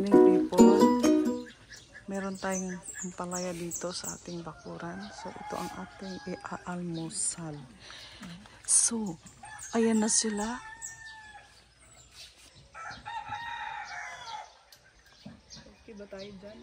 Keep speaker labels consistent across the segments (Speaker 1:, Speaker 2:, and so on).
Speaker 1: morning people. Meron tayong ampalaya dito sa ating bakuran. So ito ang ating i-almusal. So, ayan na sila. Okay ba tayo dyan?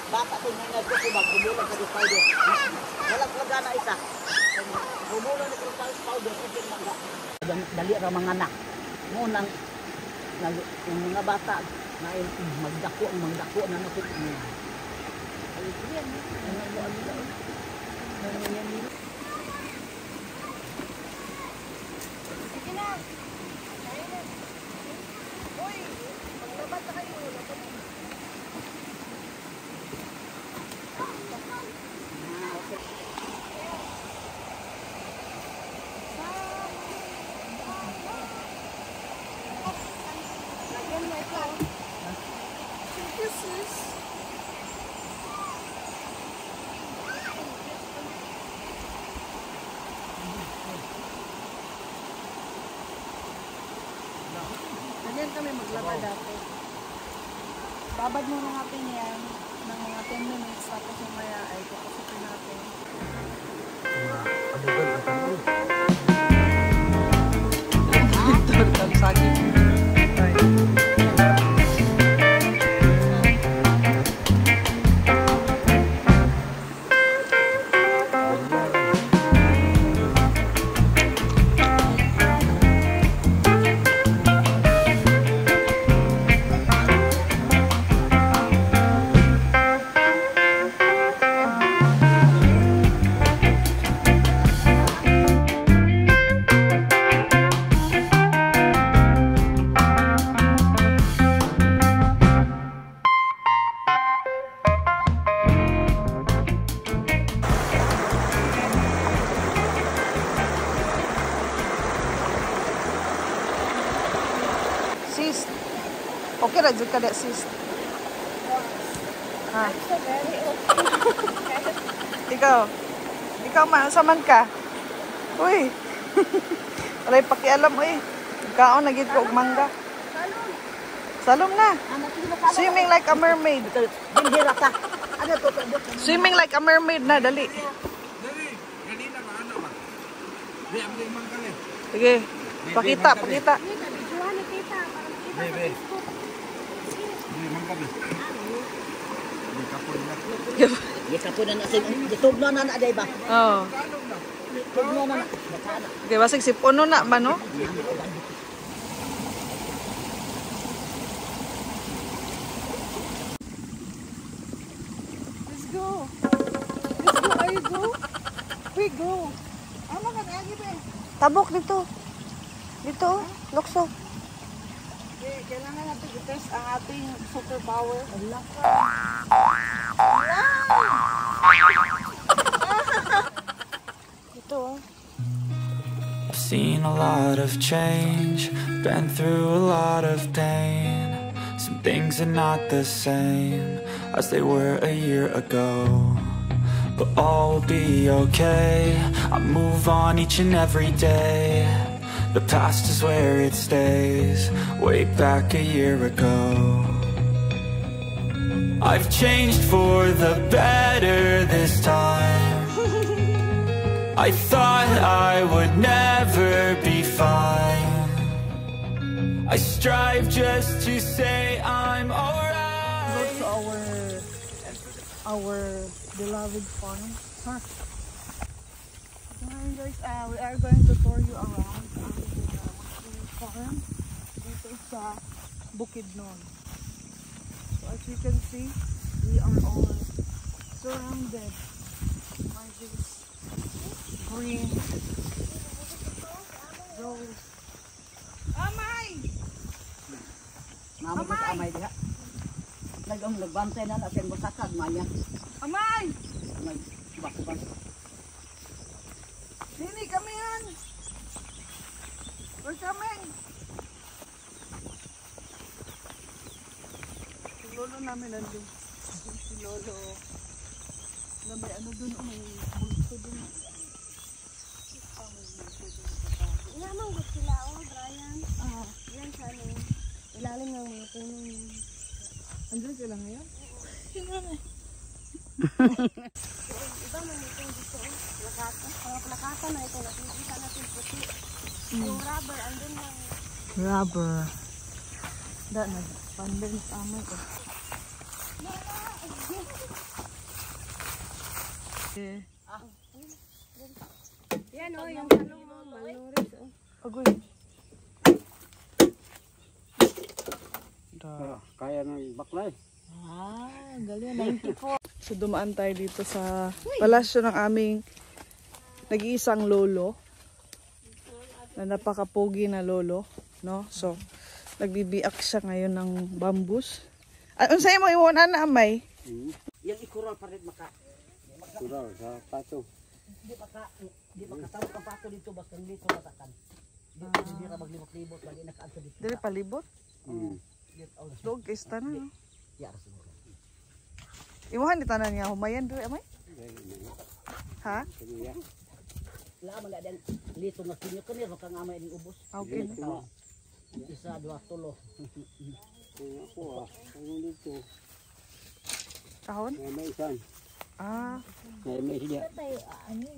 Speaker 2: Bata ko nang nagkukumbag, bumulang sa powder. Walang plaga na isa. Bumulang na sa powder, kasi mangga. Dali ra mga anak. Ngunang, yung mga bata, na magdako na napit. Ay, yan. Sige na. Uy, maglabat na kayo.
Speaker 1: Ganyan kami maglaba dati. Babad muna natin yan ng mga 10 minutes tapos mamaya ay kukusukin natin. Ito ang saging. Sis, okay ra jud ka da sis. Ha. Ikaw maasaman ka. Uy. Walay pakialam uy. Kaon na gid ko og mangga. Salom na. Swimming like a mermaid.
Speaker 2: Bindira ka. Ano to?
Speaker 1: Swimming like a mermaid na dali.
Speaker 3: Dali, ganina maano ba? Di ang mangga ni.
Speaker 1: Sige. Pakita.
Speaker 3: Bebe. Di mangga ni. Di kapon na.
Speaker 2: Di kapon na sa gitugno na day ba?
Speaker 1: Oh.
Speaker 2: Tugno na. Bakana.
Speaker 1: Okay, basig sipono na ba no? Let's go. Are you go? We go. Ano ka lagi ba?
Speaker 4: Tabok dito. Dito, lukso.
Speaker 1: Okay, kailangan natin i-test ang ating superpower. Allah. Ito oh.
Speaker 5: I've seen a lot of change, been through a lot of pain. Some things are not the same as they were a year ago, but all will be okay. I move on each and every day. The past is where it stays, way back a year ago. I've changed for the better this time. I thought I would never be drive just to say I'm alright.
Speaker 1: Go to our beloved farm. Huh? Hi guys, we are going to tour you around our farm dito sa Bukidnon. So as you can see, we are all surrounded by this green rose. Amay!
Speaker 2: Namo ko sa amay diha. Nagbantay na na siyang masakad maya.
Speaker 1: Amay!
Speaker 2: Bakban.
Speaker 1: Nini, kami yan! We're coming! Si Lolo namin nandun. Si Lolo. Na may ano dun, may multo dun.
Speaker 4: Ilamang gusto sila, Brian. Yan sa ano. Ilalim ng mga puno.
Speaker 1: Andun sila ngayon?
Speaker 4: Iba man ito dito. Lakatan. Mga plakatan na ito. Nakikita natin puti. Yung rubber, andun lang.
Speaker 1: Rubber. Da, nag-pandin sa amin ko.
Speaker 4: Yan o, yung ano, maluris o.
Speaker 1: Agoy.
Speaker 2: Kaya ng baklay.
Speaker 1: Galing. 94. So dumaan tayo dito sa palasyo ng aming nag-iisang lolo. Na napakapogi na lolo, no? So nagbibiak siya ngayon ng bambus. Ano sa'yo mo iwanan na amay?
Speaker 2: Yang ikural pa rin maka.
Speaker 3: Kural sa pato.
Speaker 2: Di makatawag ang pato dito basta dito matakan. Hindi ra maglibot-libot lagi nakaadto dito.
Speaker 1: Dili palibot.
Speaker 2: Dito all.
Speaker 1: Dog kista na, no?
Speaker 2: Ya siguro.
Speaker 1: Iwahan di tanan niya humayan diri amay? Ha?
Speaker 2: Laman na din lito na sinyo kanir kang amay ning ubos.
Speaker 1: Okay.
Speaker 2: Isa, dua, tulo.
Speaker 3: Ako ano dito.
Speaker 1: Kahon?
Speaker 3: May isan.
Speaker 1: Ah,
Speaker 3: May siya.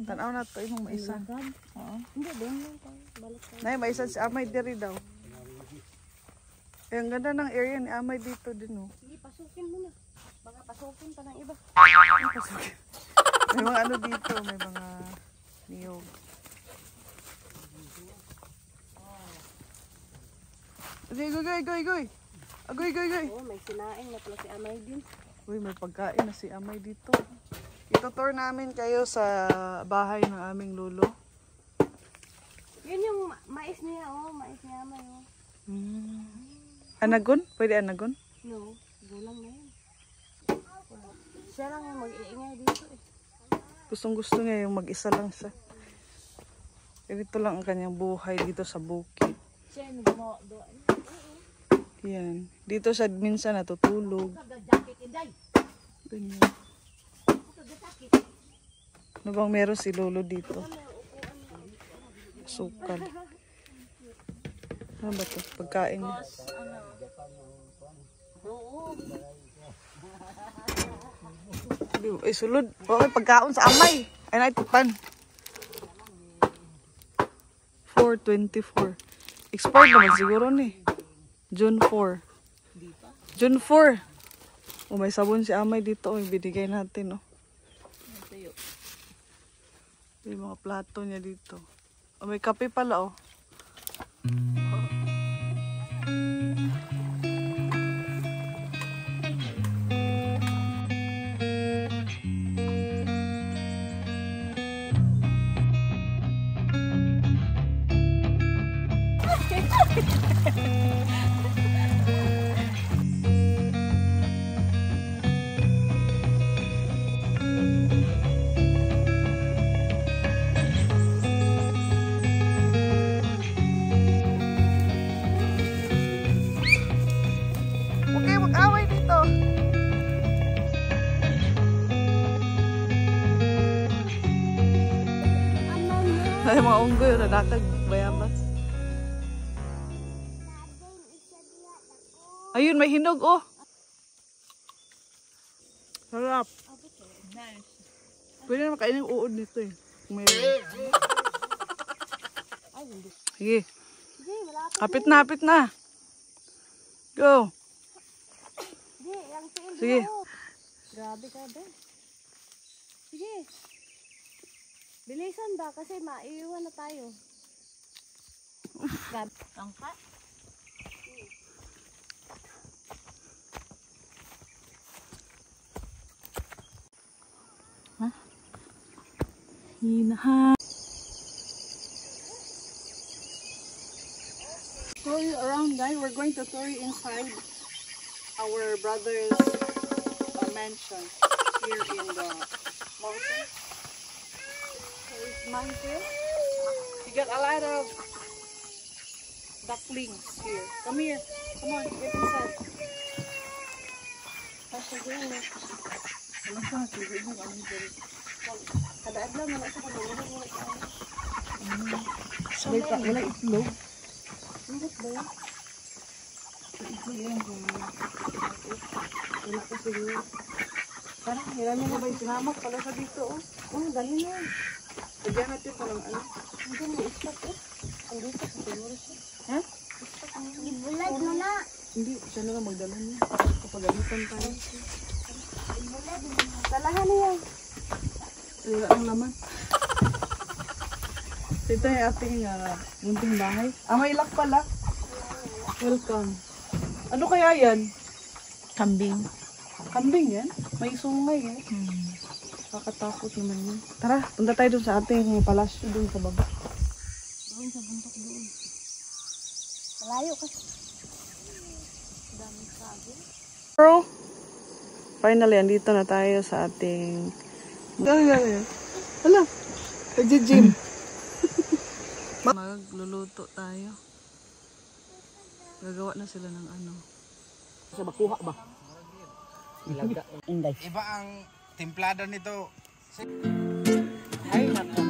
Speaker 1: tanaw na to imong maisan. Oo.
Speaker 4: Hindi, doon lang tayo. Balik tayo.
Speaker 1: Nay, maisan si amay diri daw. Eh, ang ganda ng area ni amay dito din, oh.
Speaker 4: Sige, pasukin mo na. Baka pasukin pa ng iba.
Speaker 1: May mga ano dito, may mga niyog. Agoy. Agoy.
Speaker 4: Oo, may sinaing na pala si Amay din.
Speaker 1: Uy, may pagkain na si amay dito. Ito-tour namin kayo sa bahay ng aming lolo.
Speaker 4: Yun yung mais niya, oh. Mais niya, Amay, oh.
Speaker 1: Anagon? Pwede anagon?
Speaker 4: No, gulang na yun. Siya lang yung mag-iingay dito, eh.
Speaker 1: Gustong-gusto niya yung mag-isa lang siya. Ganito lang ang kanyang buhay dito sa bukid.
Speaker 4: Siya yung gumawa doon.
Speaker 1: Yan. Dito siya minsan natutulog. Ganyan. Ano bang meron si lolo dito? Sukal. Ano ba ito? Pagkain niya. Ay, sulod. Okay, pagkaon sa amay. Ay, naitipan. 4:24. Expired naman siguro ni. June 4. June 4. Oh, may sabon si amay dito. Oh, binigay natin, oh. May mga plato niya dito. Oh, may kape pala, oh. Okay, mag-away dito. Ay, mga unggoy, nadakag bayabas. Ayun, may hinog, oh. Sarap. Pwede na makainin yung uod nito, eh. Kung mayroon. Sige. Hapit na, hapit na. Go.
Speaker 4: Sige, ang tiil
Speaker 1: Sige.
Speaker 4: mo. Grabe ka, be. Sige. Bilisan ba? Kasi maiiwan na tayo. Grabe. Angka.
Speaker 1: Hinahan.
Speaker 4: Tour you around, guys. We're going to tour you inside our brother's mansion here in the mountain. There is mountain. You got a lot of ducklings here. Come here. Come on, get inside. Kada adlaw man sa kadulog mo ka.
Speaker 1: Wala itlog.
Speaker 4: Bakit ba yan?
Speaker 1: Wala pa siguro. Parang hirami na ba yung sinamak pala sa dito, oh.
Speaker 4: Oh, dali na.
Speaker 1: Lagyan natin pa ng ano.
Speaker 4: Hindi mo istak eh. Ang dito sa siguro siya.
Speaker 1: Ha?
Speaker 4: Ibulag mo na.
Speaker 1: Hindi, siya na lang magdala niya. Kapagalitan tayo.
Speaker 4: Ibulag mo na. Dalahan niya.
Speaker 1: Wala ang laman. So, ito yung ating munting bahay. Ah, may lock pala. Welcome. Ano kaya yan?
Speaker 2: Kambing.
Speaker 1: Kambing yan? May sungay eh. Nakakatakot naman yun. Tara, punta tayo dun sa ating palasyo dun sa baba.
Speaker 4: Doon sa bundok doon. Malayo kasi. Daming sabi.
Speaker 1: Bro, finally, andito na tayo sa ating... Hala, nag-gym. Magluluto tayo. Gagawa na sila ng ano.
Speaker 2: Sa bakuha ba? Ilaga. Inday.
Speaker 3: Iba ang templada nito.
Speaker 2: Ay, nako.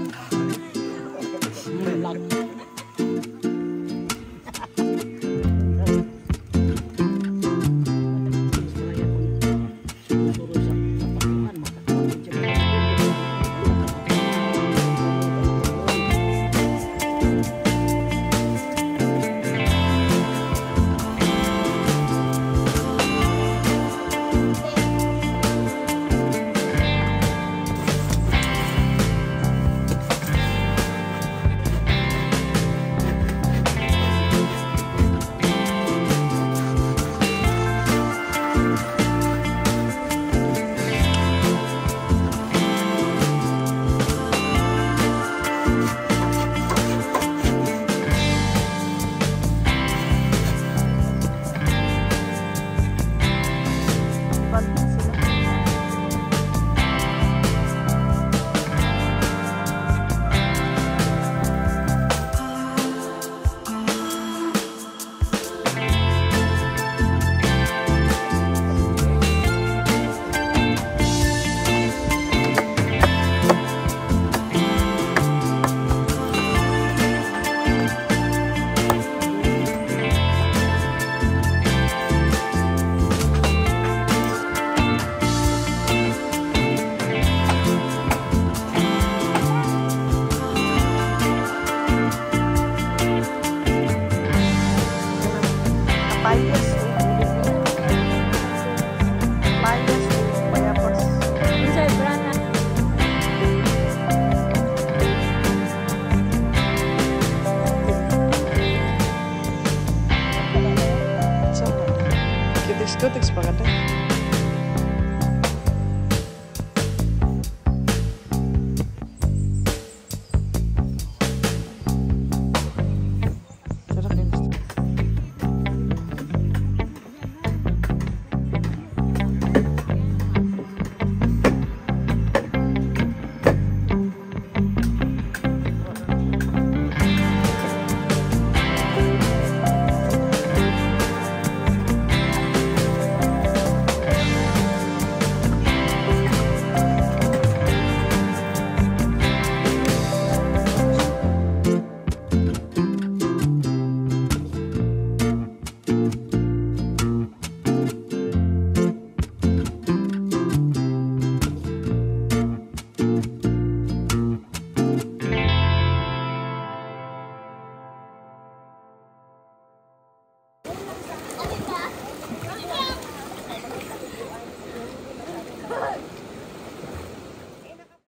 Speaker 1: Yan.